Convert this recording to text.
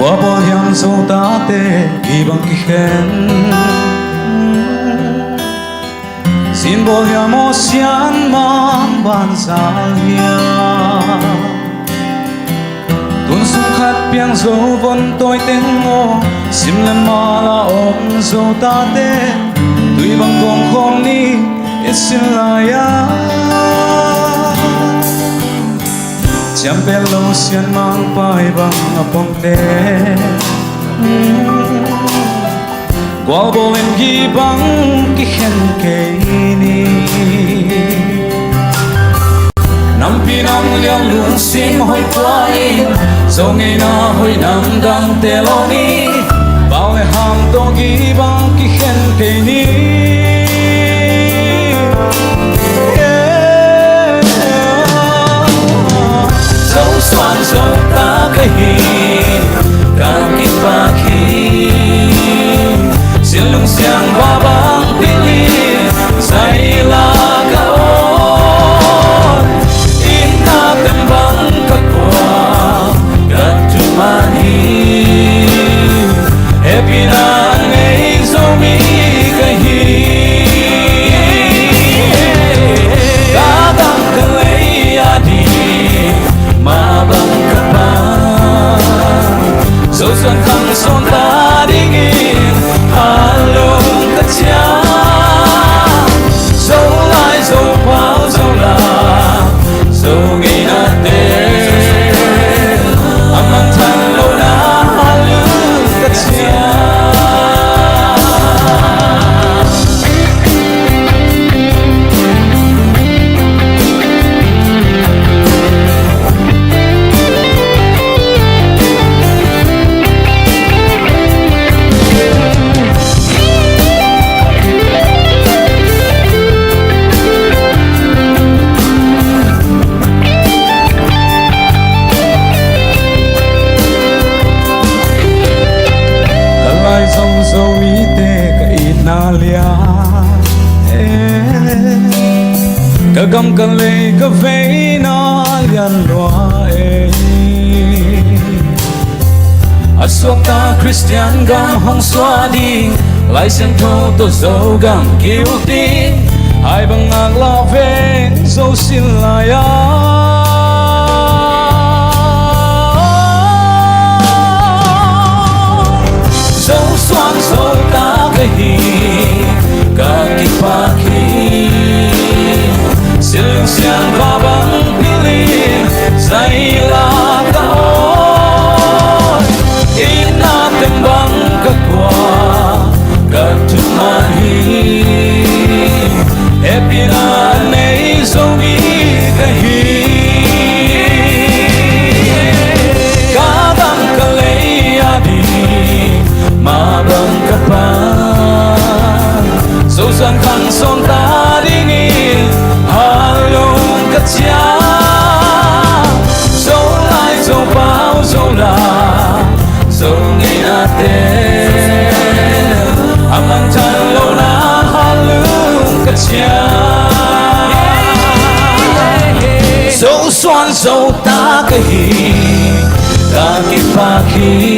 qua bao hiam dâu ta tê ghi bằng kỳ khen xin bao hiam ô xian mang ban xa hia tuôn sung khát biang dâu vẫn tôi tên ngô sim lên mà là ôm dâu ta tê tuy bằng con không ni ít xin lại chăm bé lâu xiên mang bay bằng ngập bông tê qua bộ em ghi bằng cái khen cây ni năm pi năm liang luang sim hoi qua in dâu ngày na hoi năm đăng tê lo ni bao ngày ham to ghi bằng cái khen cây ni dâu xoan dâu ta cái hin càng kinh ba khi xin lung xiang ba bang pili say la cao in na tem bang các qua các tu mani happy na ngày zomi cái hi cả đăng cái lấy adi mà bằng các bạn dẫu xuân thăng son ta đi nghe halong cả cha dẫu lại dẫu bao dẫu là dẫu ngày na tê âm âm thanh lâu na halong cả cha Zomi te ka inalia ka gam ka le ka ve na lian loa asuak ta Christian gam hong xoa ding lai sen tho to zo gam guilty hai bang ang la ve zo sin la ya dẫu xoan dẫu ta cái hi cả kinh ba khi xin lương xiang ba băng pili say la cao in na tem băng các qua các tu mani happy na nay zomi cái hi cả băng cái lấy adi mà bằng các bạn dẫu gian khăn son ta đi nghe halong cả cha dẫu lại dẫu bao dẫu là dẫu ngày na tê âm âm thanh lâu na halong cả cha dẫu xoan dẫu ta cái hi ta kinh ba khi